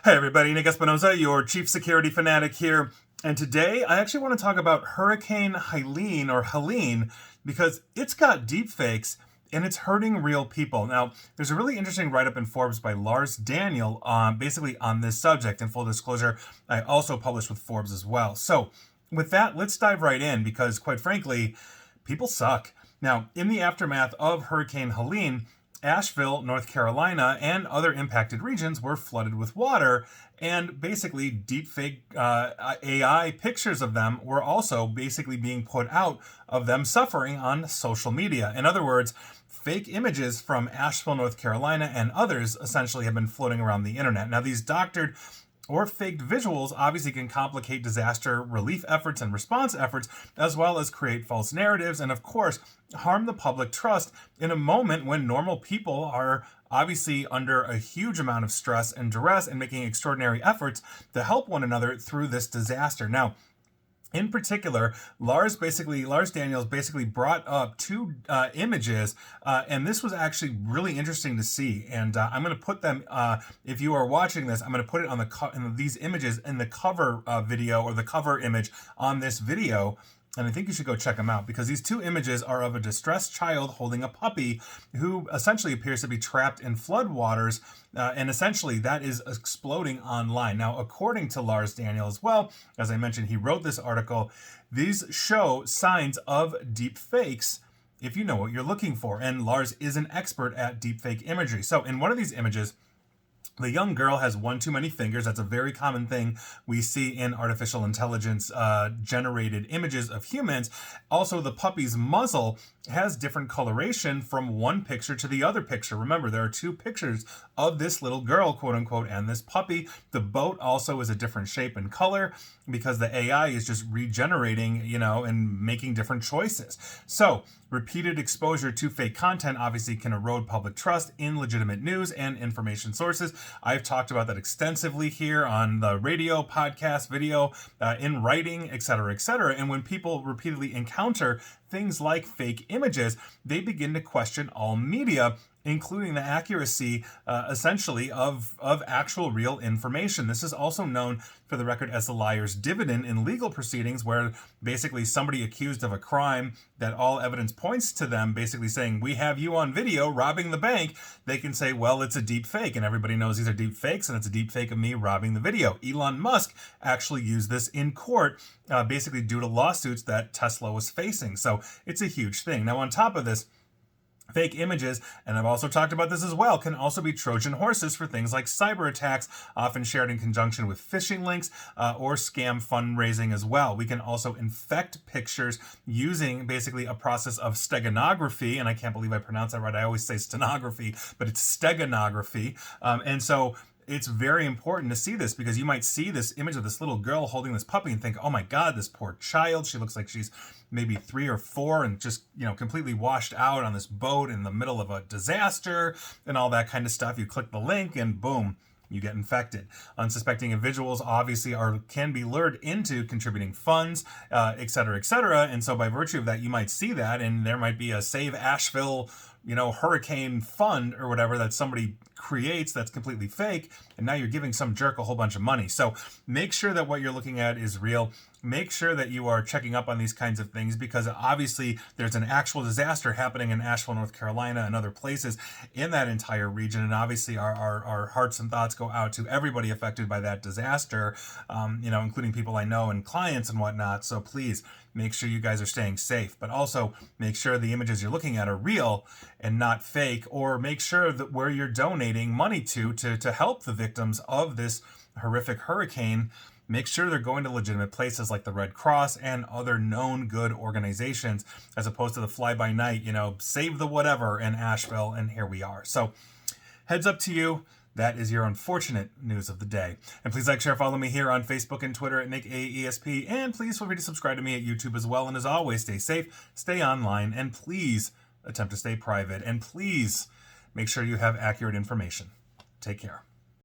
Hey everybody, Nick Espinoza, your chief security fanatic here. And today I actually want to talk about Hurricane Helene because it's got deepfakes and it's hurting real people. Now, there's a really interesting write-up in Forbes by Lars Daniel basically on this subject. In full disclosure, I also published with Forbes as well. So with that, let's dive right in because quite frankly, people suck. Now, in the aftermath of Hurricane Helene, Asheville, North Carolina, and other impacted regions were flooded with water, and basically deepfake AI pictures of them were also basically being put out of them suffering on social media. In other words, fake images from Asheville, North Carolina, and others essentially have been floating around the internet. Now, these doctored or faked visuals obviously can complicate disaster relief efforts and response efforts, as well as create false narratives and, of course, harm the public trust in a moment when normal people are obviously under a huge amount of stress and duress and making extraordinary efforts to help one another through this disaster. Now, in particular, Lars Daniels basically brought up two images, and this was actually really interesting to see. And I'm going to put them, if you are watching this, I'm going to put it on these images in the cover video or the cover image on this video. And I think you should go check them out because these two images are of a distressed child holding a puppy who essentially appears to be trapped in floodwaters. And essentially that is exploding online. Now, according to Lars Daniel as well, as I mentioned, he wrote this article. These show signs of deep fakes if you know what you're looking for. And Lars is an expert at deepfake imagery. So in one of these images, the young girl has one too many fingers. That's a very common thing we see in artificial intelligence generated images of humans. Also, the puppy's muzzle has different coloration from one picture to the other picture. Remember, there are two pictures of this little girl, quote unquote, and this puppy. The boat also is a different shape and color because the AI is just regenerating, and making different choices. So, repeated exposure to fake content obviously can erode public trust in legitimate news and information sources. I've talked about that extensively here on the radio, podcast, video, in writing, etc., etc. And when people repeatedly encounter things like fake images, they begin to question all media, including the accuracy, essentially, of actual real information. This is also known, for the record, as the liar's dividend in legal proceedings, where basically somebody accused of a crime that all evidence points to them basically saying, we have you on video robbing the bank, they can say, well, it's a deep fake, and everybody knows these are deep fakes, and it's a deep fake of me robbing the video. Elon Musk actually used this in court, basically due to lawsuits that Tesla was facing. So it's a huge thing. Now, on top of this, fake images, and I've also talked about this as well, can also be Trojan horses for things like cyber attacks, often shared in conjunction with phishing links or scam fundraising as well. We can also infect pictures using basically a process of steganography, and I can't believe I pronounced that right. I always say stenography, but it's steganography. And so it's very important to see this because you might see this image of this little girl holding this puppy and think, oh my God, this poor child. She looks like she's maybe 3 or 4 and just, completely washed out on this boat in the middle of a disaster and all that kind of stuff. You click the link and boom, you get infected. Unsuspecting individuals obviously can be lured into contributing funds, et cetera, et cetera. And so by virtue of that, you might see that and there might be a Save Asheville hurricane fund or whatever that somebody creates that's completely fake, and now you're giving some jerk a whole bunch of money. So make sure that what you're looking at is real. Make sure that you are checking up on these kinds of things because obviously there's an actual disaster happening in Asheville, North Carolina and other places in that entire region, and obviously our hearts and thoughts go out to everybody affected by that disaster, including people I know and clients and whatnot. So please make sure you guys are staying safe, but also make sure the images you're looking at are real and not fake, or make sure that where you're donating money to help the victims of this horrific hurricane, make sure they're going to legitimate places like the Red Cross and other known good organizations, as opposed to the fly-by-night, save the whatever in Asheville, and here we are. So heads up to you. That is your unfortunate news of the day. And please like, share, follow me here on Facebook and Twitter at NickAESP. And please feel free to subscribe to me at YouTube as well. And as always, stay safe, stay online, and please attempt to stay private. And please make sure you have accurate information. Take care.